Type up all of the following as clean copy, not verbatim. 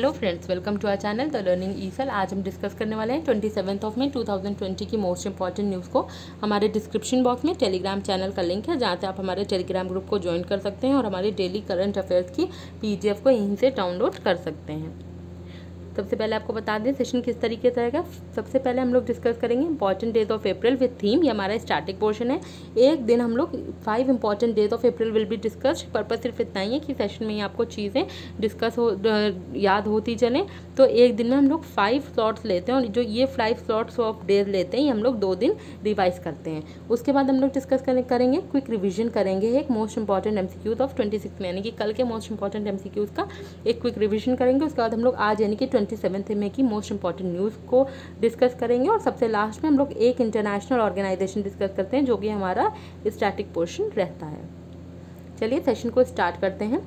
Hello friends, welcome to our channel the learning easel. आज हम discuss करने वाले हैं 27 मई 2020 की मोस्ट इंपॉर्टेंट न्यूज़ को। हमारे डिस्क्रिप्शन बॉक्स में टेलीग्राम चैनल का लिंक है, जहाँ से आप हमारे टेलीग्राम ग्रुप को ज्वाइन कर सकते हैं और हमारी डेली करंट अफेयर्स की PDF को यहीं से डाउनलोड कर सकते हैं। सबसे पहले आपको बता दें सेशन किस तरीके से रहेगा। सबसे पहले हम लोग डिस्कस करेंगे important days of April with theme. ये हमारा स्टार्टिंग पोर्शन है। एक दिन हम लोग 5 important days of April will be discussed. Purpose सिर्फ इतना ही है कि सेशन में ही आपको चीज़ें याद होती चलें। तो एक दिन में हम लोग 5 स्लॉट्स लेते हैं और जो ये 5 स्लॉट्स ऑफ डेज लेते हैं ये हम लोग 2 दिन रिवाइज करते हैं। उसके बाद हम लोग डिस्कस करेंगे क्विक रिविजन करेंगे एक मोस्ट इंपॉर्टेंट MCQs ऑफ 26 में, यानी कि कल के मोस्ट इंपॉर्टेंट MCQs का एक क्विक रिविजन करेंगे। उसके बाद हम लोग आज यानी कि 27 मई की मोस्ट इंपॉर्टेंट न्यूज़ को डिस्कस करेंगे और सबसे लास्ट में हम लोग एक इंटरनेशनल ऑर्गेनाइजेशन डिस्कस करते हैं जो कि हमारा स्टैटिक पोर्शन रहता है। चलिए सेशन को स्टार्ट करते हैं।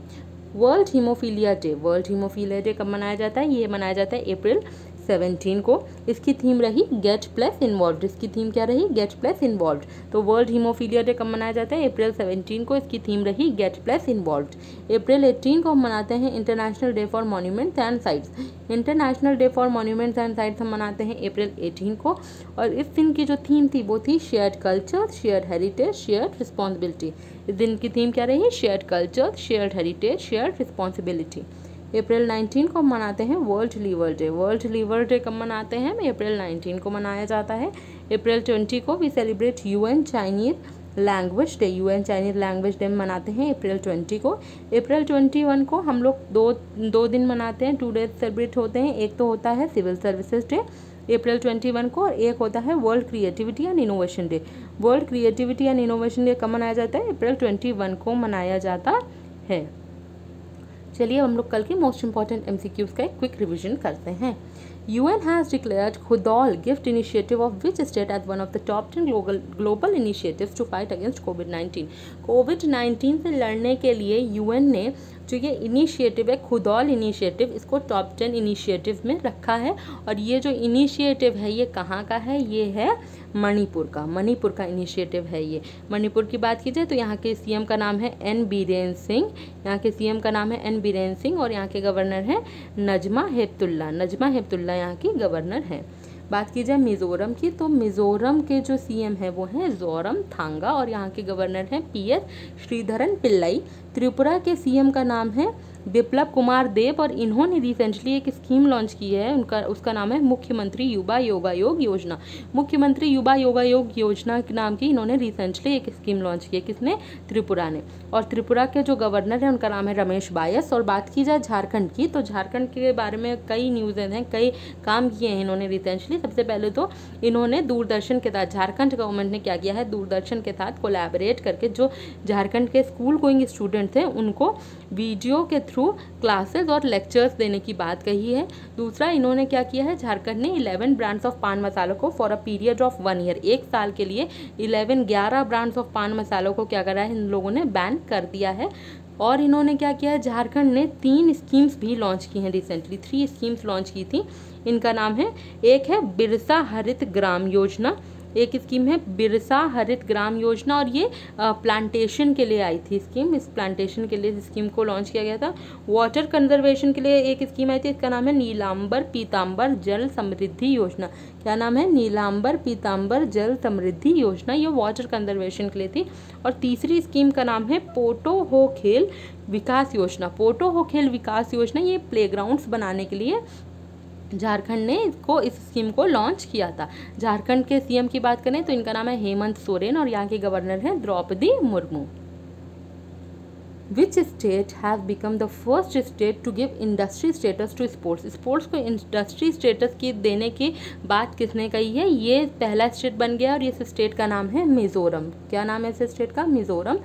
World haemophilia day. World haemophilia day कब मनाया जाता है? ये मनाया जाता है अप्रैल 17 को। इसकी थीम रही गेट प्लस इन्वॉल्व। इसकी थीम क्या रही? Gate plus involve. तो वर्ल्ड हीमोफीलिया डे कब मनाया जाता है? अप्रैल 17 को। इसकी थीम रही गेट प्लस इन्वॉल्व। अप्रैल 18 को हम मनाते हैं international day for monuments and sites. International day for monuments and sites हम मनाते हैं अप्रैल 18 को। और इस दिन की जो थीम थी वो थी shared culture, shared heritage, shared responsibility. इस दिन की थीम क्या रही? Shared culture, shared heritage, shared responsibility. April 19 को मनाते हैं world liver day. World liver day कब मनाते हैं? अप्रैल 19 को मनाया जाता है। अप्रैल 20 को we celebrate UN Chinese language day. UN Chinese language day मनाते हैं अप्रैल 20 को। अप्रैल 21 को हम लोग दो दिन मनाते हैं, 2 डेज सेलिब्रेट होते हैं। एक तो होता है सिविल सर्विसेज डे अप्रैल 21 को, और एक होता है world creativity and innovation day. World creativity and innovation day कब मनाया जाता है? अप्रैल 21 को मनाया जाता है। चलिए हम लोग कल के मोस्ट इंपॉर्टेंट MCQs का एक क्विक रिवीजन करते हैं। UN has declared खुदौल gift initiative of which state as one of the top 10 global initiatives to fight against कोविड-19। कोविड-19 से लड़ने के लिए UN ने जो ये इनिशिएटिव है खुदौल इनिशिएटिव, इसको टॉप 10 इनिशिएटिव में रखा है। और ये जो इनिशिएटिव है ये कहाँ का है? ये है मणिपुर का। मणिपुर का इनिशिएटिव है ये। मणिपुर की बात की जाए तो यहाँ के CM का नाम है N बीरेन सिंह। यहाँ के CM का नाम है N बीरेन सिंह और यहाँ के गवर्नर हैं नजमा हेपतुल्ला। नजमा हेपतुल्ला यहाँ की गवर्नर हैं। बात की जाए मिज़ोरम की तो मिज़ोरम के जो CM है वो हैं जोरमथांगा और यहाँ के गवर्नर हैं PS श्रीधरन पिल्लाई। त्रिपुरा के CM का नाम है बिप्लब कुमार देब और इन्होंने रिसेंटली एक स्कीम लॉन्च की है, उसका नाम है मुख्यमंत्री युवा योगायोग योजना। मुख्यमंत्री युवा योगायोग योजना के नाम की इन्होंने रिसेंटली एक स्कीम लॉन्च की है। किसने? त्रिपुरा ने। और त्रिपुरा के जो गवर्नर हैं उनका नाम है रमेश बायस। और बात की जाए झारखंड की तो झारखंड के बारे में कई न्यूज़ हैं, कई काम किए हैं इन्होंने रिसेंटली। सबसे पहले तो इन्होंने दूरदर्शन के साथ, झारखंड गवर्नमेंट ने क्या किया है, दूरदर्शन के साथ कोलैबोरेट करके जो झारखंड के स्कूल गोइंग स्टूडेंट्स हैं उनको वीडियो के थ्रू क्लासेस और लेक्चर्स देने की बात कही है। दूसरा इन्होंने क्या किया है, झारखंड ने 11 ब्रांड्स ऑफ पान मसालों को for a period of 1 year, 1 साल के लिए 11 ब्रांड्स ऑफ पान मसालों को क्या करा है, इन लोगों ने बैन कर दिया है। और इन्होंने क्या किया है, झारखंड ने 3 स्कीम्स भी लॉन्च की हैं रिसेंटली। 3 स्कीम्स लॉन्च की थी। इनका नाम है, एक है बिरसा हरित ग्राम योजना, एक स्कीम है बिरसा हरित ग्राम योजना और ये प्लांटेशन के लिए आई थी स्कीम। इस प्लांटेशन के लिए इस स्कीम को लॉन्च किया गया था। वाटर कंजर्वेशन के लिए एक स्कीम आई थी, इसका नाम है नीलांबर पीतांबर जल समृद्धि योजना। क्या नाम है? नीलांबर पीतांबर जल समृद्धि योजना। ये वाटर कंजर्वेशन के लिए थी। और तीसरी स्कीम का नाम है पोटो हो खेल विकास योजना। पोटो हो खेल विकास योजना ये प्लेग्राउंड्स बनाने के लिए झारखंड ने इस स्कीम को लॉन्च किया था। झारखंड के CM की बात करें तो इनका नाम है हेमंत सोरेन और यहाँ के गवर्नर हैं Draupadi Murmu. Which state has become the first state to give industry status to sports? Sports को इंडस्ट्री स्टेटस की देने की बात किसने कही है? ये पहला स्टेट बन गया और इस स्टेट का नाम है मिज़ोरम। क्या नाम है इस स्टेट का? मिज़ोरम।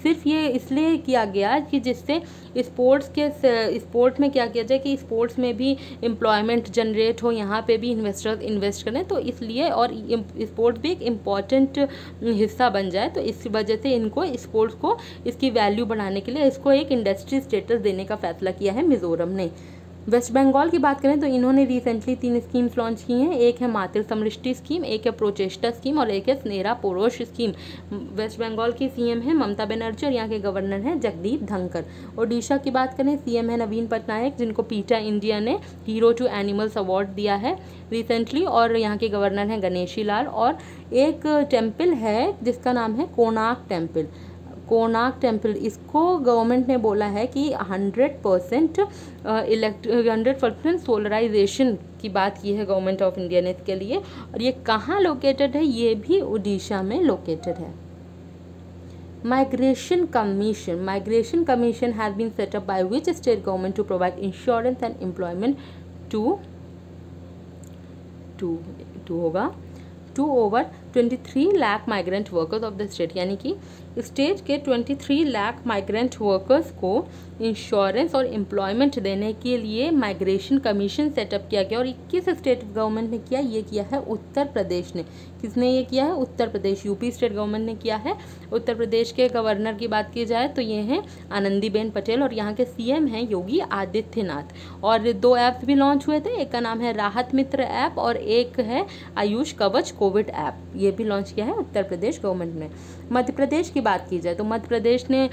सिर्फ ये इसलिए किया गया कि जिससे स्पोर्ट्स में क्या किया जाए कि स्पोर्ट्स में भी एम्प्लॉयमेंट जनरेट हो, यहाँ पे भी इन्वेस्टर्स इन्वेस्ट करें, तो इसलिए, और स्पोर्ट्स भी एक इम्पॉर्टेंट हिस्सा बन जाए, तो इस वजह से इनको स्पोर्ट्स को इसकी वैल्यू बढ़ाने के लिए इसको एक इंडस्ट्री स्टेटस देने का फैसला किया है मिज़ोरम ने। वेस्ट बंगाल की बात करें तो इन्होंने रिसेंटली 3 स्कीम्स लॉन्च की हैं। एक है मातृ समृष्टि स्कीम, एक है प्रोचेष्टा स्कीम और एक है स्नेरा पोरोश स्कीम। वेस्ट बंगाल की सीएम है ममता बनर्जी और यहाँ के गवर्नर हैं जगदीप धनखड़। ओडिशा की बात करें, सीएम है नवीन पटनायक, जिनको पीटा इंडिया ने हीरो टू एनिमल्स अवार्ड दिया है रिसेंटली, और यहाँ के गवर्नर हैं गणेशी लाल। और एक टेम्पल है जिसका नाम है कोणार्क टेम्पल। कोणार्क टेम्पल, इसको गवर्नमेंट ने बोला है कि 100% सोलराइजेशन की बात की है गवर्नमेंट ऑफ इंडिया ने इसके लिए। और ये कहाँ लोकेटेड है, ये भी उड़ीसा में लोकेटेड है। Migration Commission has been set up by which state government to provide insurance and employment to over 23 lakh migrant workers of the state. यानी कि स्टेट के 23 लाख माइग्रेंट वर्कर्स को इंश्योरेंस और एम्प्लॉयमेंट देने के लिए माइग्रेशन कमीशन सेटअप किया गया। और 21 स्टेट गवर्नमेंट ने किया, ये किया है उत्तर प्रदेश ने। किसने ये किया है? Uttar Pradesh. UP state government ने किया है। उत्तर प्रदेश के गवर्नर की बात की जाए तो ये हैं आनंदीबेन पटेल और यहाँ के सीएम हैं योगी आदित्यनाथ। और 2 ऐप्स भी लॉन्च हुए थे, एक का नाम है राहत मित्र ऐप और एक है आयुष कवच कोविड ऐप, ये भी लॉन्च किया है उत्तर प्रदेश गवर्नमेंट ने। मध्य प्रदेश की बात की जाए तो मध्य प्रदेश ने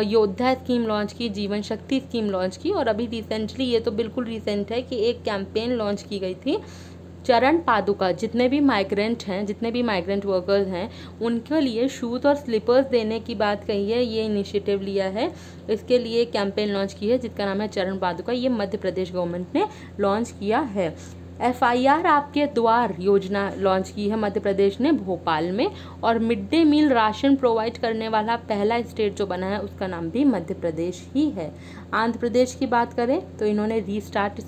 योद्धा स्कीम लॉन्च की, जीवन शक्ति स्कीम लॉन्च की, और अभी रिसेंटली, ये तो बिल्कुल रिसेंट है, कि एक कैंपेन लॉन्च की गई थी चरण पादुका। जितने भी माइग्रेंट वर्कर्स हैं उनके लिए शूज़ और स्लीपर्स देने की बात कही है, ये इनिशिएटिव लिया है। इसके लिए कैंपेन लॉन्च की है जिसका नाम है चरण पादुका, ये मध्य प्रदेश गवर्नमेंट ने लॉन्च किया है। FIR आपके द्वार योजना लॉन्च की है मध्य प्रदेश ने भोपाल में। और mid day meal ration provide करने वाला पहला स्टेट जो बना है उसका नाम भी मध्य प्रदेश ही है। आंध्र प्रदेश की बात करें तो इन्होंने रीस्टार्ट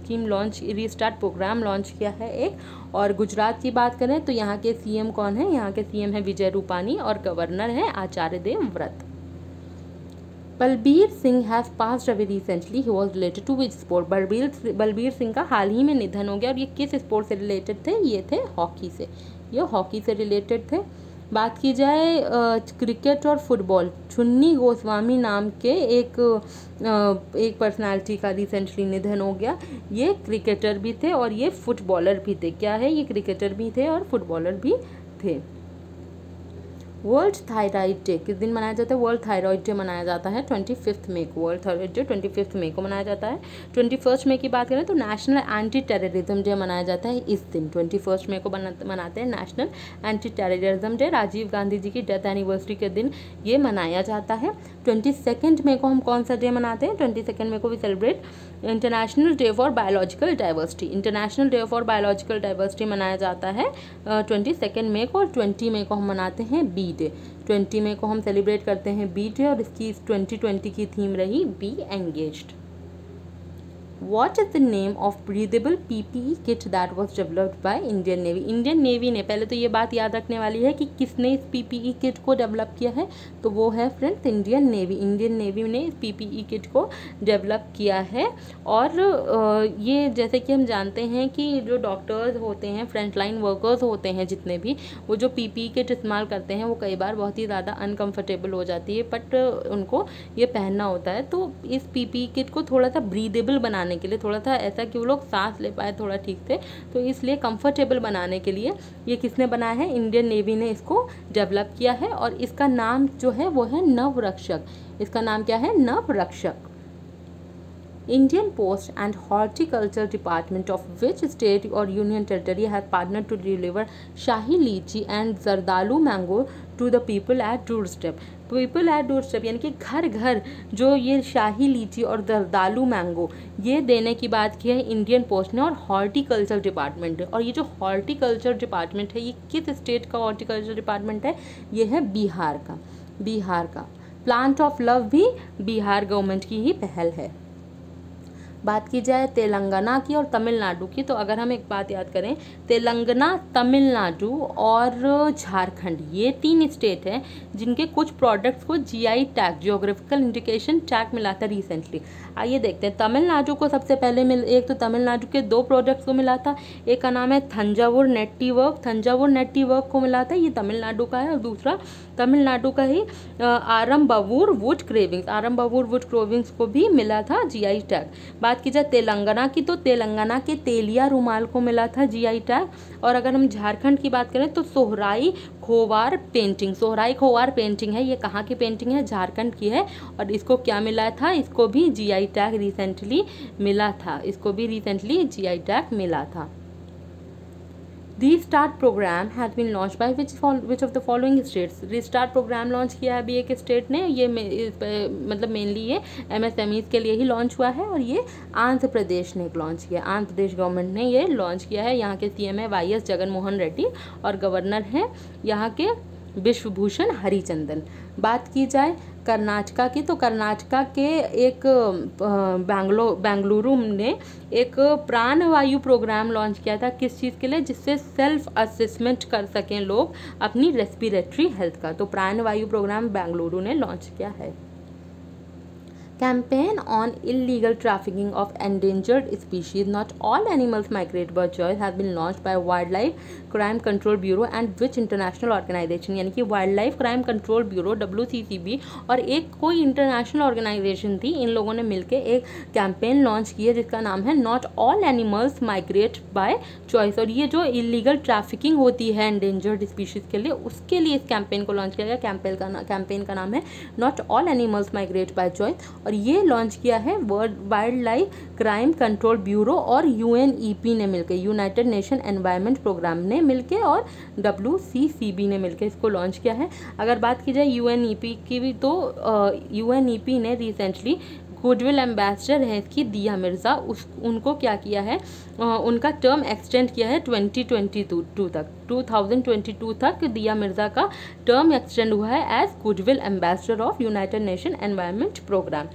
प्रोग्राम लॉन्च किया है एक। और गुजरात की बात करें तो यहाँ के सीएम कौन है? यहाँ के सीएम है विजय रूपानी और गवर्नर है Acharya Devvrat. Balbir Singh has passed away recently, he was related to which sport? Balbir Singh का हाल ही में निधन हो गया। और ये किस स्पोर्ट से रिलेटेड थे? ये थे हॉकी से, ये हॉकी से रिलेटेड थे। बात की जाए क्रिकेट और फुटबॉल, चुन्नी गोस्वामी नाम के एक पर्सनालिटी का रिसेंटली निधन हो गया। ये क्रिकेटर भी थे और ये फुटबॉलर भी थे। क्या है? ये क्रिकेटर भी थे और फुटबॉलर भी थे। वर्ल्ड थायराइड डे किस दिन मनाया जाता है? वर्ल्ड थायराइड डे मनाया जाता है 25 मई को। वर्ल्ड थायराइड डे 25 मई को मनाया जाता है। 21 मई की बात करें तो नेशनल एंटी टेररिज्म डे मनाया जाता है इस दिन। 21 मई को मनाते हैं national anti terrorism day. Rajiv Gandhi ji की डेथ एनिवर्सरी के दिन ये मनाया जाता है। 22 मई को हम कौन सा डे मनाते हैं? 22 मई को भी celebrate international day for biological diversity. International day for biological diversity मनाया जाता है 22 मई को। और 20 मई को हम मनाते हैं बी डे। 20 मई को हम सेलिब्रेट करते हैं बी डे और इसकी इस 2020 की थीम रही be engaged. What is the name of breathable PPE kit that was developed by Indian Navy? Indian navy ने, पहले तो ये बात याद रखने वाली है कि किसने इस PPE किट को डेवलप किया है, तो वो है friends Indian navy. Indian navy ने इस PPE किट को डेवलप किया है। और ये जैसे कि हम जानते हैं कि जो डॉक्टर्स होते हैं, फ्रंट लाइन वर्कर्स होते हैं जितने भी, वो जो PPE किट इस्तेमाल करते हैं वो कई बार बहुत ही ज़्यादा अनकम्फर्टेबल हो जाती है, बट उनको ये पहनना होता है। तो इस PPE किट को थोड़ा सा ब्रीदेबल बनाने के लिए, थोड़ा सा ऐसा कि वो लोग सांस ले पाए थोड़ा ठीक से, तो इसलिए कंफर्टेबल बनाने के लिए ये किसने बनाया है? इंडियन नेवी ने इसको डेवलप किया है। और इसका नाम जो है वो है नवरक्षक। इसका नाम क्या है? नवरक्षक। Indian Post and Horticulture Department of which state or union territory has partnered to deliver Shahi Lychee and Zardalu mango to the people at doorstep? People at doorstep यानी कि घर घर जो ये शाही लीची और जरदालू मैंगो ये देने की बात की है इंडियन पोस्ट ने और हॉर्टिकल्चर डिपार्टमेंट ने। और ये जो हॉर्टिकल्चर डिपार्टमेंट है ये किस स्टेट का हॉर्टिकल्चर डिपार्टमेंट है? ये है बिहार का। बिहार का। प्लांट ऑफ लव भी बिहार गवर्नमेंट की ही पहल है। बात की जाए तेलंगाना की और तमिलनाडु की, तो अगर हम एक बात याद करें, तेलंगाना, तमिलनाडु और झारखंड ये 3 स्टेट हैं जिनके कुछ प्रोडक्ट्स को GI tag, geographical indication tag मिला था रिसेंटली। आइए देखते हैं। तमिलनाडु को सबसे पहले एक तो तमिलनाडु के 2 प्रोडक्ट्स को मिला था। एक का नाम है थंजावुर नेट्टी वर्क। थंजावुर नेट्टी वर्क को मिला था, ये तमिलनाडु का है। और दूसरा तमिलनाडु का ही आरंबवूर वुड क्रेविंग्स। आरंबवूर वुड क्रेविंग्स को भी मिला था GI टैग। बात की जाए तेलंगाना की, तो तेलंगाना के तेलिया रुमाल को मिला था जीआई टैग। और अगर हम झारखंड की बात करें तो सोहराई खोवार पेंटिंग है, ये कहाँ की पेंटिंग है, झारखंड की है, और इसको क्या मिला था, इसको भी जीआई टैग रिसेंटली मिला था, इसको भी रिसेंटली जीआई टैग मिला था। Restart programme has been launch by which of the following states. Restart programme launch किया है अभी एक स्टेट ने, ये मतलब मेनली ये एमएसएमईज के लिए ही लॉन्च हुआ है, और ये आंध्र प्रदेश ने लॉन्च किया, आंध्र प्रदेश गवर्नमेंट ने ये लॉन्च किया है। यहाँ के सीएम है वाईएस जगनमोहन रेड्डी और गवर्नर हैं यहाँ के विश्वभूषण हरिचंदन। बात की जाए कर्नाटका की, तो कर्नाटका के एक बेंगलुरु ने एक प्राणवायु प्रोग्राम लॉन्च किया था, किस चीज़ के लिए, जिससे सेल्फ असेसमेंट कर सकें लोग अपनी रेस्पिरेटरी हेल्थ का। तो प्राणवायु प्रोग्राम बेंगलुरु ने लॉन्च किया है। Campaign on illegal trafficking of endangered species. Not all animals migrate by choice has been launched by Wildlife Crime Control Bureau and which international organization। यानी कि wild crime control bureau WCCB और एक कोई international organisation थी, इन लोगों ने मिलकर एक कैंपेन लॉन्च की है जिसका नाम है not all animals migrate by choice. और ये जो इलीगल ट्रैफिकिंग होती है एंडेंजर्ड स्पीशीज़ के लिए, उसके लिए इस कैंपेन को लॉन्च किया गया। कैंपेन का नाम है not all animals migrate by choice, और ये लॉन्च किया है wild life crime control bureau और UNEP ने मिलकर, यूनाइटेड नेशन एनवायरनमेंट प्रोग्राम ने मिलकर और WCCB ने मिलकर इसको लॉन्च किया है। अगर बात की जाए UNEP की भी, तो UNEP ने रिसेंटली गुडविल एम्बेसडर है इसकी दिया मिर्ज़ा, उनको क्या किया है, उनका टर्म एक्सटेंड किया है 2022 तक दिया मिर्ज़ा का टर्म एक्सटेंड हुआ है as goodwill ambassador of United Nation environment programme.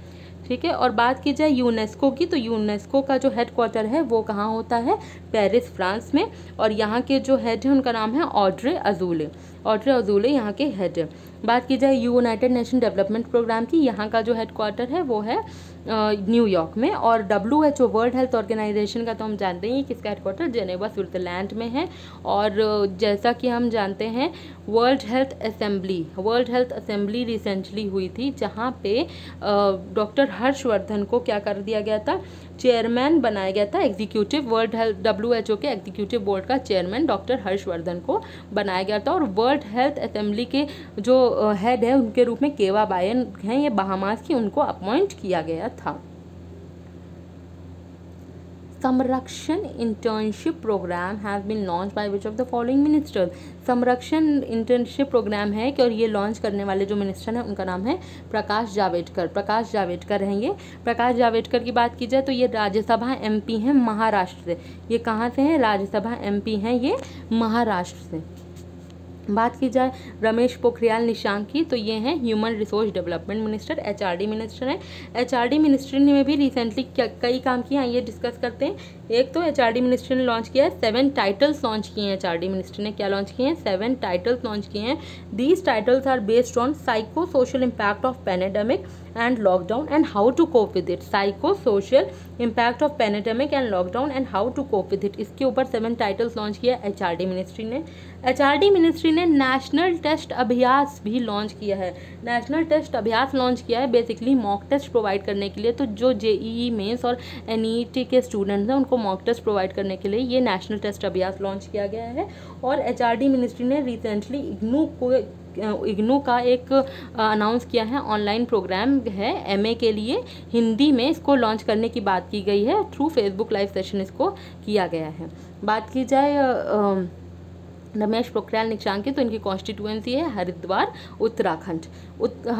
ठीक है। और बात की जाए यूनेस्को की, तो यूनेस्को का जो हेडक्वार्टर है वो कहाँ होता है, पेरिस फ्रांस में, और यहाँ के जो हेड है उनका नाम है ऑड्रे अजूले यहाँ के हेड है। बात की जाए यूनाइटेड नेशन डेवलपमेंट प्रोग्राम की, यहाँ का जो हेडक्वार्टर है वो है न्यूयॉर्क में, और WHO वर्ल्ड हेल्थ ऑर्गेनाइजेशन का तो हम जानते हैं किसका हेडक्वार्टर जेनेवा स्विट्जरलैंड में है। और जैसा कि हम जानते हैं वर्ल्ड हेल्थ असेंबली रिसेंटली हुई थी, जहाँ पे डॉक्टर हर्षवर्धन को क्या कर दिया गया था, चेयरमैन बनाया गया था, एग्जीक्यूटिव वर्ल्ड हेल्थ WHO के एग्जीक्यूटिव बोर्ड का चेयरमैन डॉक्टर हर्षवर्धन को बनाया गया था। और वर्ल्ड हेल्थ असेंबली के जो हेड है उनके रूप में केवा बायन हैं, ये बहामास की, उनको अपॉइंट किया गया था। संरक्षण internship programme has been launch by which of the following ministers. संरक्षण इंटर्नशिप प्रोग्राम है कि, और ये लॉन्च करने वाले जो मिनिस्टर हैं उनका नाम है प्रकाश जावड़ेकर रहेंगे। प्रकाश जावड़ेकर की बात की जाए तो ये राज्यसभा MP हैं महाराष्ट्र से। ये कहाँ से हैं, राज्यसभा MP हैं ये महाराष्ट्र से। बात की जाए रमेश पोखरियाल निशंक की, तो ये हैं human resource development minister, HRD minister हैं। HRD मिनिस्ट्री ने भी रिसेंटली कई काम किए हैं, ये डिस्कस करते हैं। एक तो HRD मिनिस्ट्री ने लॉन्च किया है 7 टाइटल्स लॉन्च किए हैं। HRD मिनिस्ट्री ने क्या लॉन्च किए हैं, 7 टाइटल्स लॉन्च किए हैं। These titles are based on psycho social impact of pandemic and lockdown and how to cope with it. Psycho social impact of pandemic and lockdown and how to cope with it, इसके ऊपर 7 titles launch किया HRD ministry ने। HRD ministry ने national test Abhyas भी launch किया है। National test अभ्यास launch किया है बेसिकली मॉक टेस्ट प्रोवाइड करने के लिए। तो जो JEE मेंस और NET के स्टूडेंट्स हैं उनको मॉक टेस्ट प्रोवाइड करने के लिए ये नेशनल टेस्ट अभ्यास लॉन्च किया गया है। और HRD मिनिस्ट्री ने रिसेंटली इग्नू का एक अनाउंस किया है, ऑनलाइन प्रोग्राम है MA के लिए हिंदी में, इसको लॉन्च करने की बात की गई है। थ्रू फेसबुक लाइव सेशन इसको किया गया है। बात की जाए रमेश पोखरियाल निशंक की, तो इनकी कॉन्स्टिट्यूएंसी है हरिद्वार उत्तराखंड।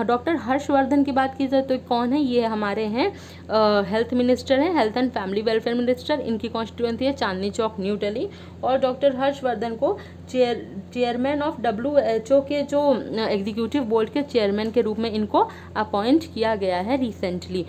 डॉक्टर हर्षवर्धन की बात की जाए तो कौन है, ये हमारे हैं हेल्थ मिनिस्टर हैं, health and family welfare minister. इनकी कॉन्स्टिट्यूएंसी है चांदनी चौक न्यू दिल्ली। और डॉक्टर हर्षवर्धन को चेयरमैन ऑफ WHO के जो एग्जीक्यूटिव बोर्ड के चेयरमैन के रूप में इनको अपॉइंट किया गया है रिसेंटली।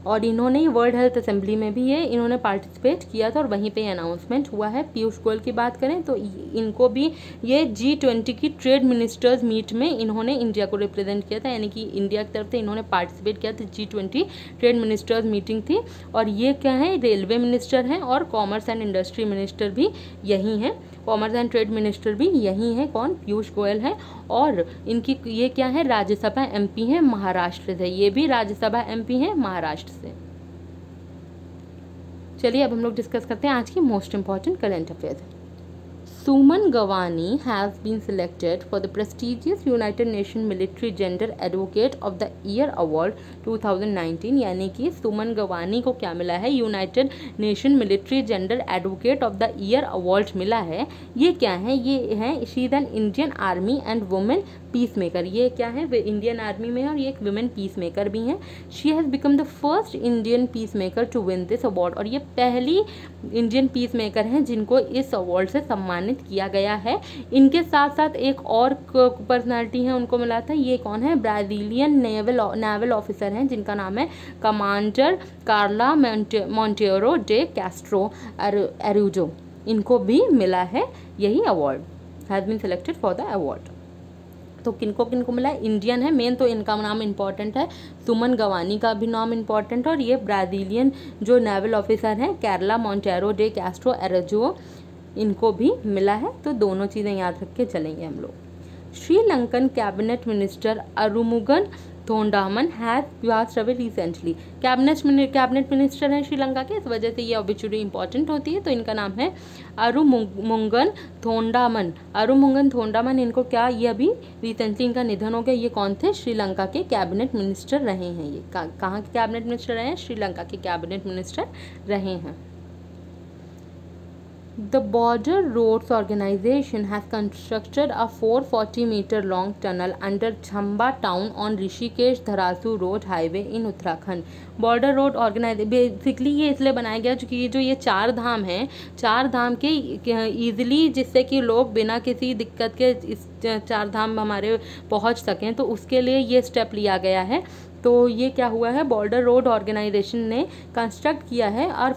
और इन्होंने वर्ल्ड हेल्थ असेंबली में भी ये इन्होंने पार्टिसिपेट किया था और वहीं पे अनाउंसमेंट हुआ है। पीयूष गोयल की बात करें तो इनको भी ये G20 की ट्रेड मिनिस्टर्स मीट में इन्होंने इंडिया को रिप्रेजेंट किया था, यानी कि इंडिया की तरफ से इन्होंने पार्टिसिपेट किया था। G20 ट्रेड मिनिस्टर्स मीटिंग थी। और ये क्या है, रेलवे मिनिस्टर हैं और कॉमर्स एंड इंडस्ट्री मिनिस्टर भी यही हैं। कॉमर्स एंड ट्रेड मिनिस्टर भी यही हैं, कौन, पीयूष गोयल हैं। और इनकी ये क्या है, राज्यसभा MP हैं महाराष्ट्र से, ये भी राज्यसभा MP हैं महाराष्ट्र से। चलिए अब हम लोग डिस्कस करते हैं आज की most important current affairs. Suman Gawani has been selected for the prestigious United Nations Military Gender Advocate of the Year Award 2019। यानी कि सुमन गवानी को क्या मिला है, United nation military gender advocate of the year award मिला है। ये क्या है, ये है she is an Indian army and women peace maker. ये क्या है, वे इंडियन आर्मी में है और ये एक वुमेन पीस मेकर भी हैं। She has become the first Indian peacemaker to win this award. और ये पहली इंडियन पीस मेकर हैं जिनको इस अवार्ड से सम्मानित किया गया है। इनके साथ साथ एक और पर्सनालिटी है, उनको मिला था। ये कौन है, ब्राज़ीलियन नेवल ऑफिसर हैं जिनका नाम है commander Carla Monteiro de Castro Araujo. इनको भी मिला है यही award, has been selected for the award. तो किनको किनको मिला है, इंडियन है मेन, तो इनका नाम इंपॉर्टेंट है। सुमन गवानी का भी नाम इंपॉर्टेंट है और ये ब्राज़ीलियन जो नेवल ऑफिसर हैं कार्ला मोंटेरो डे कैस्ट्रो एरुजो, इनको भी मिला है। तो दोनों चीज़ें याद रख के चलेंगे हम लोग। Sri Lankan cabinet minister Arumugan Thondaman has passed away recently. Cabinet minister हैं श्रीलंका के, इस वजह से ये ऑब्वियसली इंपॉर्टेंट होती है। तो इनका नाम है अरुमुगन थोंडामन। अरुमुगन थोंडामन, इनको क्या, ये अभी रिसेंटली इनका निधन हो गया। ये कौन थे, श्रीलंका के कैबिनेट मिनिस्टर रहे हैं। ये कहाँ के कैबिनेट मिनिस्टर रहे हैं, श्रीलंका के कैबिनेट मिनिस्टर रहे हैं। The Border Roads Organization has constructed a 440-meter long tunnel under Chamba town on Rishikesh Dharasu Road Highway in Uttarakhand। Border road organisation basically ये इसलिए बनाया गया क्योंकि ये जो ये 4 धाम हैं, 4 धाम के ईजिली, जिससे कि लोग बिना किसी दिक्कत के इस 4 धाम हमारे पहुंच सकें, तो उसके लिए ये स्टेप लिया गया है। तो ये क्या हुआ है, बॉर्डर रोड ऑर्गेनाइजेशन ने कंस्ट्रक्ट किया है और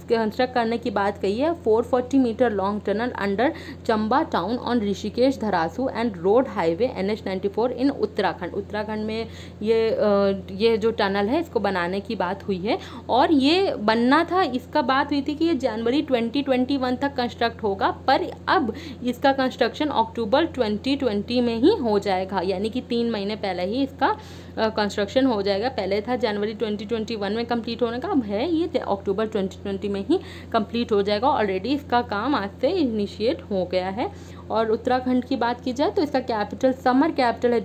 कंस्ट्रक्ट करने की बात कही है 440 metre long tunnel under Chamba town on Rishikesh Dharasu and road highway NH94 in Uttarakhand. Uttarakhand में ये जो टनल है इसको बनाने की बात हुई है और ये बनना था, इसका बात हुई थी कि ये जनवरी 2021 तक कंस्ट्रक्ट होगा, पर अब इसका कंस्ट्रक्शन अक्टूबर 2020 में ही हो जाएगा, यानी कि 3 महीने पहले ही इसका कंस्ट्रक्शन हो जाएगा। पहले था जनवरी 2021 में कंप्लीट होने का, अब है ये अक्टूबर 2020 में ही कंप्लीट हो जाएगा। ऑलरेडी इसका काम आज से इनिशिएट हो गया है। और उत्तराखंड की बात की जाए तो इसका कैपिटल, समर कैपिटल है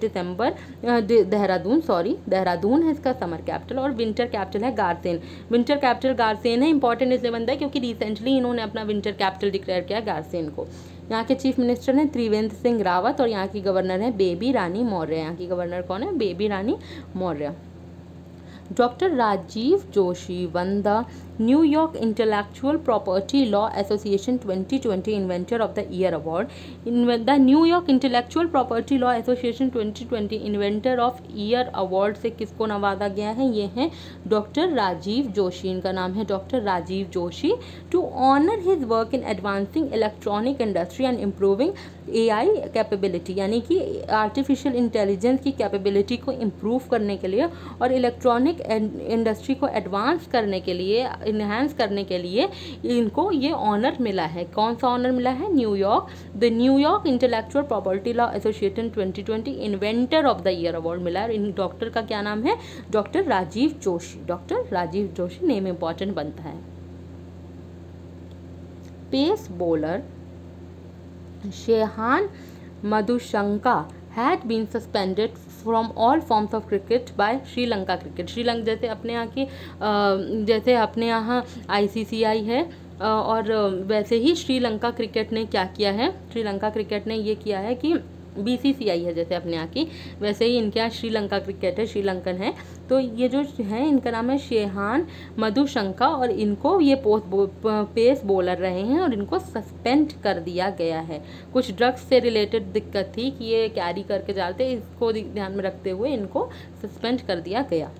देहरादून है इसका समर कैपिटल, और विंटर कैपिटल है गारसेन। विंटर कैपिटल गारसेन है, इंपॉर्टेंट इसलिए बनता है क्योंकि रिसेंटली इन्होंने अपना विंटर कैपिटल डिक्लेयर किया गारसेन को। यहाँ के चीफ मिनिस्टर हैं त्रिवेंद्र सिंह रावत और यहाँ की गवर्नर है बेबी रानी मौर्य। यहाँ की गवर्नर कौन है, Baby Rani Maurya. Doctor Rajiv Joshi won the New York intellectual property law association 2020 inventor of the year award. The New York intellectual property law association 2020 inventor of year award से किसको नवाजा गया है, ये हैं डॉक्टर राजीव जोशी। इनका नाम है doctor Rajiv Joshi. To honour his work in advancing electronic industry and improving AI capability, यानी कि आर्टिफिशियल इंटेलिजेंस की कैपेबिलिटी को इम्प्रूव करने के लिए और इलेक्ट्रॉनिक इंडस्ट्री को एडवांस करने के लिए, इन्हांस करने के लिए इनको ये ऑनर मिला है। कौन सा ऑनर मिला है, the New York intellectual property law association 2020 inventor of the year award मिला है। इन डॉक्टर का क्या नाम है, doctor Rajiv Joshi. Doctor Rajiv Joshi, name important बनता है। Pace bowler Shehan Madushanka had been suspended from all forms of cricket by Sri Lanka cricket. Sri Lanka जैसे अपने यहाँ ICCI है और वैसे ही श्रीलंका क्रिकेट ने क्या किया है, श्रीलंका क्रिकेट ने ये किया है कि BCCI है जैसे अपने यहाँ की, वैसे ही इनके यहाँ श्रीलंका क्रिकेट है, श्रीलंकन है। तो ये जो है इनका नाम है शेहान मधुशंका और इनको ये पेस बॉलर रहे हैं और इनको सस्पेंड कर दिया गया है। कुछ ड्रग्स से रिलेटेड दिक्कत थी कि ये कैरी करके जाते, इसको ध्यान में रखते हुए इनको सस्पेंड कर दिया गया।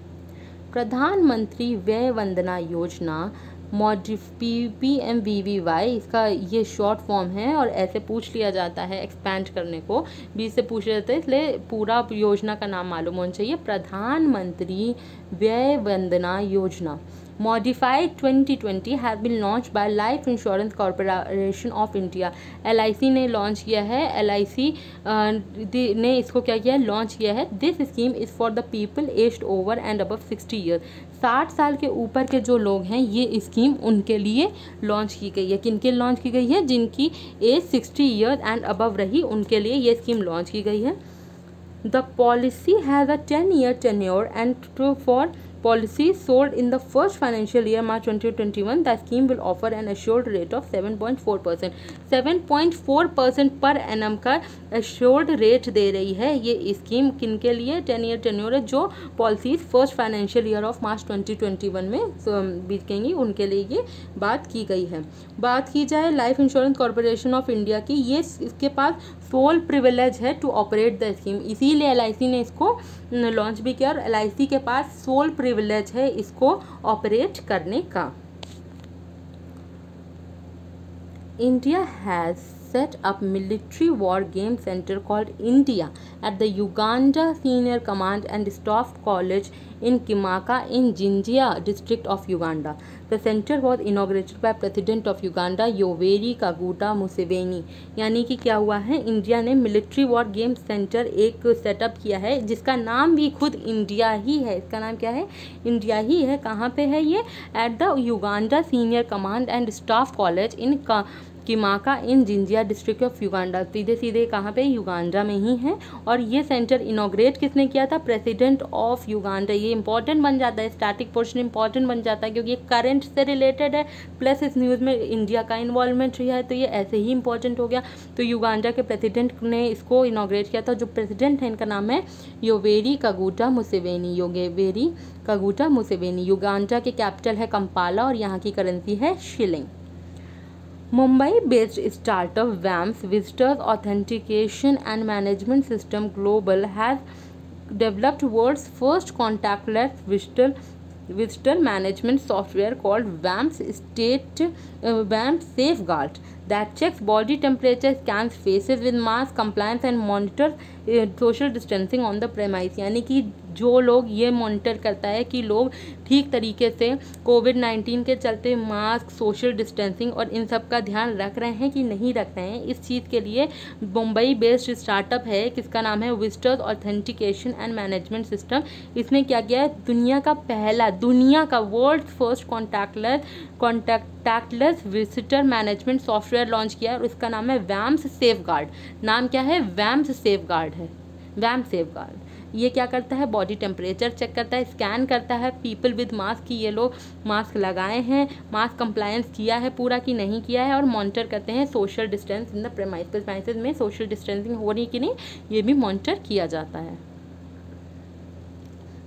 प्रधानमंत्री व्यय वंदना योजना PMVVY, इसका ये शॉर्ट फॉर्म है और ऐसे पूछ लिया जाता है, एक्सपैंड करने को भी से पूछ जाता है, इसलिए पूरा योजना का नाम मालूम होना चाहिए। प्रधानमंत्री Vaya Vandana Yojana modified 2020 has been launch by life insurance corporation of India. LIC ने लॉन्च किया है, LIC ने इसको क्या किया है, लॉन्च किया है। This scheme is for the people aged over and above 60 years. 60 साल के ऊपर के जो लोग हैं, ये स्कीम उनके लिए लॉन्च की गई है। किनके लॉन्च की गई है? जिनकी एज 60 ईयर्स एंड अबव रही, उनके लिए ये स्कीम लॉन्च की गई है। The policy has a 10-year tenure and for policies sold in the first financial year March 2021 the scheme will offer an assured rate of 7.4%। 7.4% per annum का assured rate दे रही है ये स्कीम। किन के लिए? 10-year tenure है, जो policies first financial year of March 2021 में बिकेंगी, उनके लिए ये बात की गई है। बात की जाए life insurance corporation of India की, ये इसके पास सोल प्रिविलेज है टू ऑपरेट द स्कीम, इसीलिए LIC ने इसको लॉन्च भी किया और LIC के पास सोल प्रिविलेज है इसको ऑपरेट करने का। India has set up military war game center called India at the Uganda Senior Command and Staff College in Kimaka in Jinja district of Uganda. The center was inaugurated by President of Uganda Yoweri Kaguta Museveni। यानी कि क्या हुआ है, India ने military war game centre एक setup किया है जिसका नाम भी खुद इंडिया ही है। इसका नाम क्या है? इंडिया ही है। कहाँ पे है ये? At the Uganda senior command and staff college in Kimaka in Jinja district of Uganda. सीधे सीधे कहाँ पे? युगांडा में ही है। और ये सेंटर इनॉग्रेट किसने किया था? President of Uganda. ये इंपॉर्टेंट बन जाता है, स्टैटिक पोर्शन इंपॉर्टेंट बन जाता है क्योंकि ये करंट से रिलेटेड है, प्लस इस न्यूज़ में इंडिया का इन्वॉल्वमेंट रहा है, तो ये ऐसे ही इंपॉर्टेंट हो गया। तो युगांडा के प्रेसिडेंट ने इसको इनॉग्रेट किया था। जो प्रेसिडेंट है इनका नाम है Yoweri कागुटा Museveni. Yoweri कागुटा Museveni. Uganda के कैपिटल है कंपाला और यहाँ की करेंसी है shilling. Mumbai-based startup VAMS Visitors Authentication and Management System Global has developed world's first contactless visitor management software called VAMS Safeguard that checks body temperature, scans faces with mask compliance and monitors social distancing on the premise। यानी कि जो लोग ये monitor करता है कि लोग ठीक तरीके से कोविड-19 के चलते मास्क, सोशल डिस्टेंसिंग और इन सब का ध्यान रख रहे हैं कि नहीं रख रहे हैं। इस चीज़ के लिए मुंबई बेस्ड स्टार्टअप है, किसका नाम है? Visitors authentication and management system. इसने क्या किया है? दुनिया का world first contactless visitor management software launch किया है और उसका नाम है वैम्स सेफगार्ड। नाम क्या है? वैम्स सेफगार्ड है। वैम्स सेफगार्ड ये क्या करता है? बॉडी टेम्परेचर चेक करता है, स्कैन करता है पीपल विद मास्क की ये लोग मास्क लगाए हैं, मास्क कंप्लायंस किया है पूरा कि नहीं किया है, और मॉनिटर करते हैं social distance in the premises में सोशल डिस्टेंसिंग हो रही कि नहीं, ये भी मॉनिटर किया जाता है।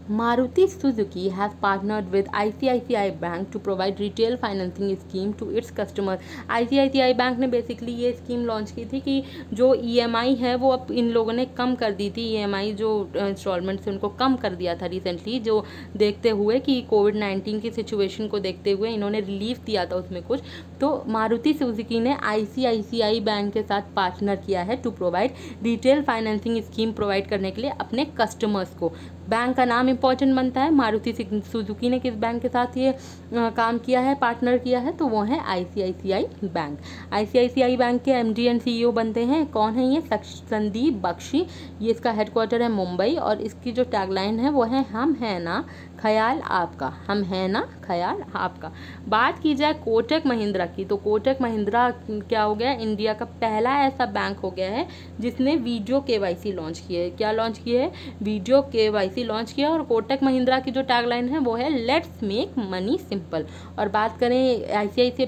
Maruti Suzuki has partnered with ICICI Bank to provide retail financing scheme to its customers। ICICI Bank ने बेसिकली ये स्कीम लॉन्च की थी कि जो EMI है वो अब इन लोगों ने कम कर दी थी। EMI जो इंस्टॉलमेंट से उनको कम कर दिया था रिसेंटली, जो देखते हुए कि कोविड-19 की सिचुएशन को देखते हुए इन्होंने रिलीफ दिया था उसमें कुछ। तो मारुति सुजुकी ने ICICI बैंक के साथ पार्टनर किया है to provide retail financing scheme provide करने के लिए अपने कस्टमर्स को। बैंक का नाम इंपॉर्टेंट बनता है। मारुति सुजुकी ने किस बैंक के साथ ये काम किया है, पार्टनर किया है? तो वो है ICICI बैंक। ICICI बैंक के MD एंड CEO बनते हैं, कौन है ये? संदीप बख्शी। ये इसका हेडक्वार्टर है मुंबई और इसकी जो टैगलाइन है वो है हम है ना ख्याल आपका। हम है ना ख्याल आपका। बात की जाए कोटक महिंद्रा की, तो कोटक महिंद्रा क्या हो गया? इंडिया का पहला ऐसा बैंक हो गया है जिसने वीडियो KYC लॉन्च किया है। क्या लॉन्च किया है? वीडियो KYC लॉन्च किया। और कोटक महिंद्रा की जो टैगलाइन है वो है लेट्स मेक मनी सिंपल। और बात करें ICICI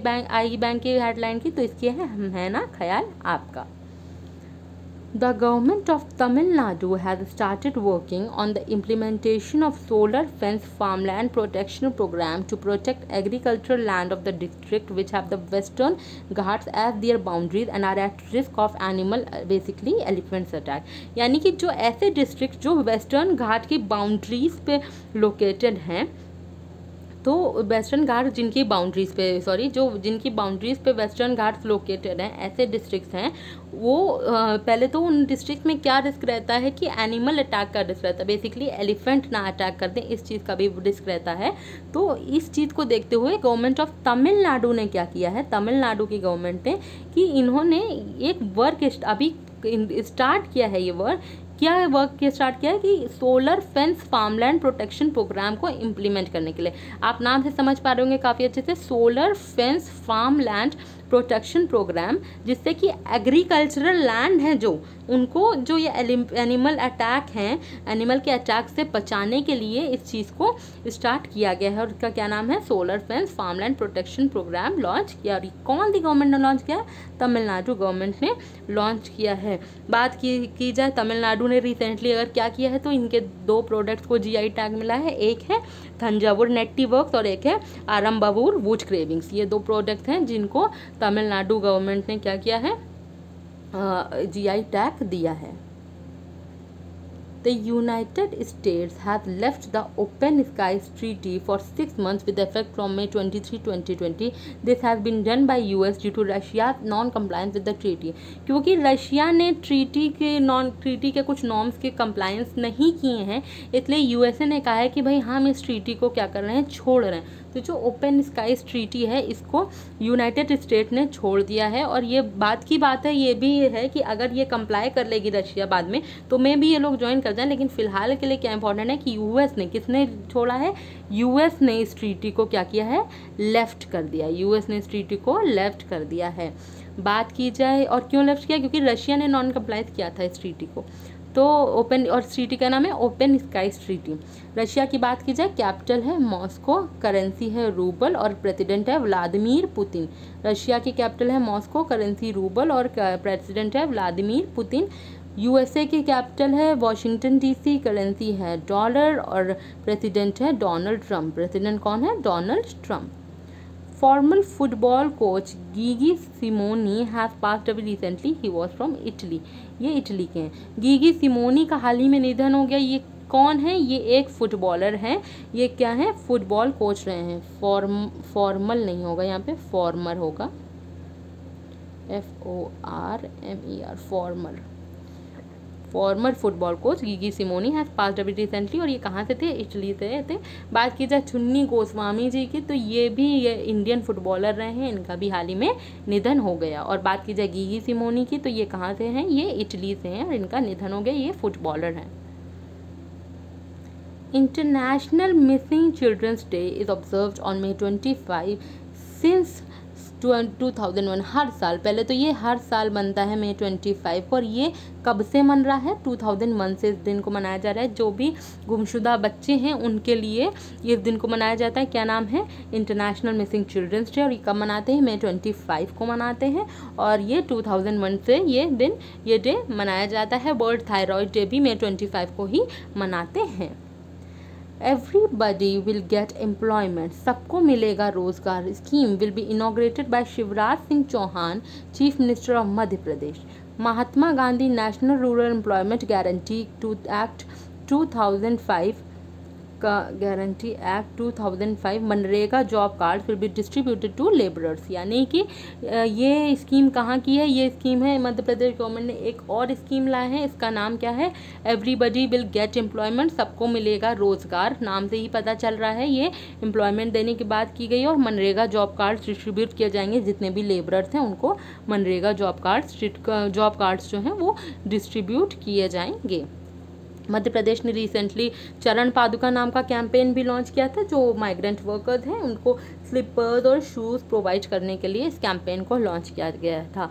बैंक की हेडलाइन की, तो इसकी है हम है ना ख्याल आपका। The government of Tamil Nadu has started working on the implementation of solar fence farmland protection program to protect agricultural land of the district which have the western Ghats as their boundaries and are at risk of basically elephants attack। यानी कि जो ऐसे district जो western घाट की boundaries पे located हैं तो western घाट जिनकी बाउंड्रीज पे जिनकी बाउंड्रीज पे वेस्टर्न घाट्स लोकेटेड हैं, ऐसे डिस्ट्रिक्ट्स हैं, वो पहले तो उन डिस्ट्रिक्ट में क्या रिस्क रहता है कि एनिमल अटैक का रिस्क रहता है, बेसिकली एलिफेंट ना अटैक कर दें, इस चीज़ का भी रिस्क रहता है। तो इस चीज़ को देखते हुए गवर्नमेंट ऑफ तमिलनाडु ने क्या किया है, तमिलनाडु की गवर्नमेंट ने, कि इन्होंने एक वर्क अभी स्टार्ट किया है। ये वर्क स्टार्ट किया है कि solar fence farmland protection programme को इम्प्लीमेंट करने के लिए। आप नाम से समझ पा रहे होंगे काफ़ी अच्छे से, solar fence farmland protection programme, जिससे कि एग्रीकल्चरल लैंड है जो उनको जो ये एनिमल अटैक हैं, एनिमल के अटैक से बचाने के लिए इस चीज़ को स्टार्ट किया गया है और इसका क्या नाम है, solar fence farmland protection programme launch किया। और कौन सी गवर्नमेंट ने लॉन्च किया, तमिलनाडु गवर्नमेंट ने लॉन्च किया है। बात की जाए तमिलनाडु ने रिसेंटली अगर क्या किया है, तो इनके 2 प्रोडक्ट्स को GI टैग मिला है, एक है थंजावुर नेट्टी वर्क्स और एक है आरंबावूर वुड क्रेविंग्स। ये 2 प्रोडक्ट हैं जिनको तमिलनाडु गवर्नमेंट ने क्या किया है, GI टैग दिया है। The United States has left the Open Skies Treaty for 6 months with effect from May 23, 2020. This has been done by US due to Russia's non-compliance with the treaty. क्योंकि Russia ने treaty के कुछ norms के compliance नहीं किए हैं, इसलिए USA ने कहा है कि भाई हम इस ट्रीटी को क्या कर रहे हैं, छोड़ रहे हैं। तो जो ओपन स्काइज ट्रीटी है, इसको यूनाइटेड स्टेट ने छोड़ दिया है। और ये बात की बात है, ये भी है कि अगर ये कंप्लाई कर लेगी रशिया बाद में, तो मे भी ये लोग ज्वाइन कर जाएं। लेकिन फिलहाल के लिए क्या इंपॉर्टेंट है कि यूएस ने, किसने छोड़ा है, यूएस ने इस ट्रीटी को क्या किया है, लेफ्ट कर दिया। यूएस ने इस ट्रीटी को लेफ्ट कर दिया है। बात की जाए और क्यों लेफ्ट किया, क्योंकि रशिया ने नॉन कंप्लाइज किया था इस ट्रीटी को। तो ओपन, और ट्रीटी का नाम है ओपन स्काइज ट्रीटी। रशिया की बात की जाए, कैपिटल है मॉस्को, करेंसी है रूबल और प्रेसिडेंट है व्लादिमीर पुतिन। रशिया की कैपिटल है मॉस्को, करेंसी रूबल और प्रेसिडेंट है व्लादिमीर पुतिन। यूएसए की कैपिटल है वॉशिंगटन DC, करेंसी है डॉलर और प्रेसिडेंट है डोनाल्ड ट्रंप। प्रेसिडेंट कौन है, Donald Trump. Formal football coach Gigi Simoni has passed away recently, he was from Italy. ये इटली के हैं। गिगी सिमोनी का हाल ही में निधन हो गया। ये कौन है, ये एक फुटबॉलर हैं। ये क्या है, फुटबॉल कोच रहे हैं। फॉर्मल नहीं होगा यहाँ पे, फॉर्मर होगा, FORMER, farmer football coach Gigi Simoni has passed away recently. और ये कहाँ से थे, इटली से थे। बात की जाए चुन्नी गोस्वामी जी की, तो ये इंडियन फुटबॉलर रहे हैं, इनका भी हाल ही में निधन हो गया। और बात की जाए गिगी सिमोनी की, तो ये कहाँ से हैं, ये इटली से हैं और इनका निधन हो गया। ये फुटबॉलर हैं। International missing childrens day is observed on May 25 since 2001। हर साल, पहले तो ये हर साल बनता है May 25 को। और ये कब से मन रहा है, 2001 से इस दिन को मनाया जा रहा है। जो भी गुमशुदा बच्चे हैं उनके लिए इस दिन को मनाया जाता है। क्या नाम है, इंटरनेशनल मिसिंग चिल्ड्रंस डे। और ये कब मनाते हैं, May 25 को मनाते हैं। और ये 2001 से ये डे मनाया जाता है। वर्ल्ड थायराइड डे भी May 25 को ही मनाते हैं। एवरीबडी विल गेट एम्प्लॉयमेंट, सबको मिलेगा रोजगार scheme will be inaugurated by Shivraj Singh Chouhan, chief minister of Madhya Pradesh. Mahatma Gandhi national rural employment guarantee act 2005 का guarantee act 2005 MNREGA job card will be distributed to labourers. यानी कि ये स्कीम कहाँ की है, ये स्कीम है मध्य प्रदेश गवर्नमेंट ने एक और स्कीम लाए हैं। इसका नाम क्या है, एवरीबडी विल गेट एम्प्लॉयमेंट, सबको मिलेगा रोजगार। नाम से ही पता चल रहा है ये एम्प्लॉयमेंट देने की बात की गई। और मनरेगा जॉब कार्ड डिस्ट्रीब्यूट किए जाएंगे, जितने भी लेबरर्स हैं उनको मनरेगा जॉब कार्ड्स जो हैं वो डिस्ट्रीब्यूट किए जाएंगे। मध्य प्रदेश ने रिसेंटली चरण पादुका नाम का कैंपेन भी लॉन्च किया था। जो माइग्रेंट वर्कर्स हैं उनको स्लीपर्स और शूज़ प्रोवाइड करने के लिए इस कैंपेन को लॉन्च किया गया था।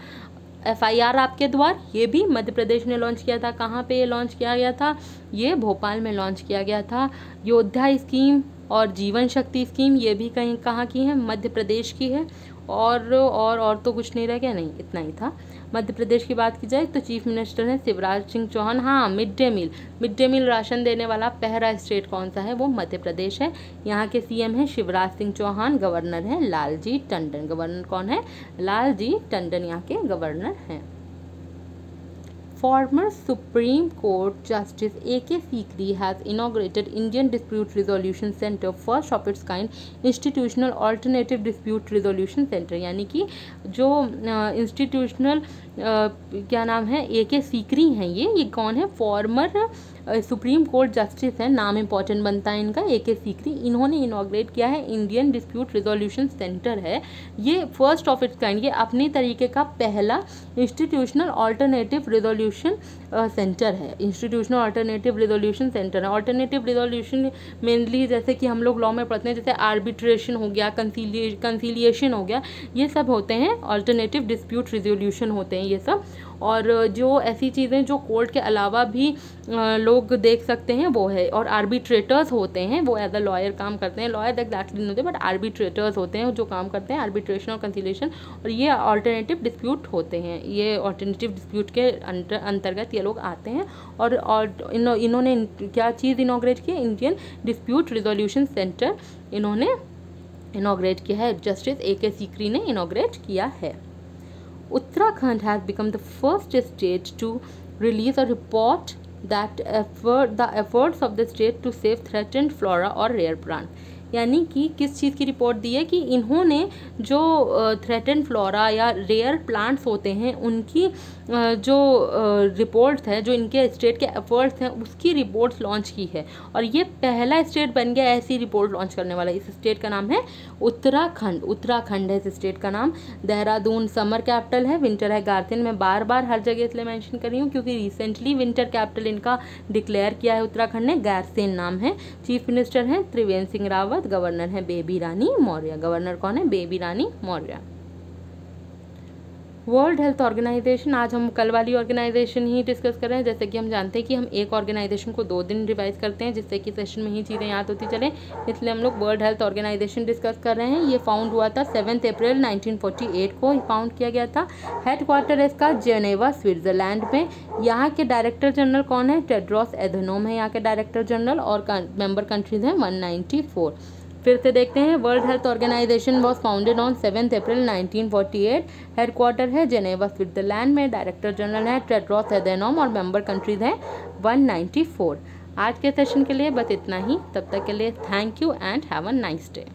FIR आपके द्वार, ये भी मध्य प्रदेश ने लॉन्च किया था। कहाँ पे ये लॉन्च किया गया था, ये भोपाल में लॉन्च किया गया था। योद्धा स्कीम और जीवन शक्ति स्कीम, ये भी कहाँ की है, मध्य प्रदेश की है। और तो कुछ नहीं रह गया, नहीं इतना ही था। मध्य प्रदेश की बात की जाए तो चीफ मिनिस्टर हैं शिवराज सिंह चौहान। हाँ, मिड डे मील राशन देने वाला पहला स्टेट कौन सा है, वो मध्य प्रदेश है। यहाँ के CM हैं शिवराज सिंह चौहान, गवर्नर हैं लालजी टंडन। गवर्नर कौन है, लालजी टंडन यहाँ के गवर्नर हैं। Former Supreme Court Justice A.K. Sikri has inaugurated Indian Dispute Resolution Center, first of its kind institutional alternative dispute resolution center। यानी कि जो इंस्टीट्यूशनल क्या नाम है, A.K. सीकरी हैं, ये कौन है, फॉर्मर सुप्रीम कोर्ट जस्टिस है, नाम इंपॉर्टेंट बनता है इनका, A.K. सीकरी। इन्होंने इनॉग्रेट किया है इंडियन डिस्प्यूट रिजोल्यूशन सेंटर है ये, फर्स्ट ऑफ इट्स काइंड, ये अपने तरीके का पहला इंस्टीट्यूशनल ऑल्टरनेटिव रिजोल्यूशन सेंटर है। इंस्टीट्यूशनल ऑल्टरनेटिव रिजोल्यूशन सेंटर है। ऑल्टरनेटिव रिजोल्यूशन मेनली जैसे कि हम लोग लॉ में पढ़ते हैं, जैसे आर्बिट्रेशन हो गया, कंसीलिएशन हो गया, ये सब होते हैं ऑल्टरनेटिव डिस्प्यूट रिजोल्यूशन होते हैं ये सब। और जो ऐसी चीज़ें जो कोर्ट के अलावा भी लोग देख सकते हैं वो है, और आर्बिट्रेटर्स होते हैं, वो एज अ लॉयर काम करते हैं, लॉयर एग्जैक्टली नहीं होते बट आर्बिट्रेटर्स होते हैं जो काम करते हैं आर्बिट्रेशन और कंसीलिएशन, और ये ऑल्टरनेटिव डिस्प्यूट होते हैं, ये ऑल्टरनेटिव डिस्प्यूट के अंतर्गत ये लोग आते हैं। और इन्होंने क्या चीज़ इनॉग्रेट की, इंडियन डिस्प्यूट रिजोल्यूशन सेंटर इन्होंने इनॉग्रेट किया है, जस्टिस A.K. सीकरी ने इनॉग्रेट किया है। Uttarakhand has become the first state to release a report that the efforts of the state to save threatened flora or rare plants। यानी कि किस चीज़ की रिपोर्ट दी है कि इन्होंने जो थ्रेटन फ्लोरा या रेयर प्लांट्स होते हैं उनकी जो रिपोर्ट्स है, जो इनके स्टेट के एफर्ट्स हैं उसकी रिपोर्ट्स लॉन्च की है, और ये पहला स्टेट बन गया ऐसी रिपोर्ट लॉन्च करने वाला। इस स्टेट का नाम है उत्तराखंड। उत्तराखंड है इस स्टेट का नाम। देहरादून समर कैपिटल है, विंटर है गारसिन। मैं बार बार हर जगह इसलिए मेंशन कर रही हूँ क्योंकि रिसेंटली विंटर कैपिटल इनका डिक्लेयर किया है उत्तराखंड ने, गारसिन नाम है। चीफ मिनिस्टर हैं त्रिवेंद्र सिंह रावत, गवर्नर है बेबी रानी मौर्य। गवर्नर कौन है, Baby Rani Maurya. World health organisation, आज हम कल वाली ऑर्गेनाइजेशन ही डिस्कस कर रहे हैं। जैसे कि हम जानते हैं कि हम एक ऑर्गेनाइजेशन को 2 दिन रिवाइज करते हैं जिससे कि सेशन में ही चीज़ें याद होती चले, इसलिए हम लोग वर्ल्ड हेल्थ ऑर्गेनाइजेशन डिस्कस कर रहे हैं। ये फाउंड हुआ था 7 अप्रैल 1948 को फाउंड किया गया था। हेडक्वार्टर है इसका जेनेवा स्विट्जरलैंड में। यहाँ के डायरेक्टर जनरल कौन है, टेड्रोस एधनोम है यहाँ के डायरेक्टर जनरल, और मेंबर कंट्रीज हैं 194। फिर से देखते हैं, world health organization was founded on 7 April 1948। Headquarter है जेनेवा स्विट्जरलैंड में, डायरेक्टर जनरल है टेड्रोस एधनोम, और मेंबर कंट्रीज हैं 194। आज के सेशन के लिए बस इतना ही, तब तक के लिए thank you and have a nice day.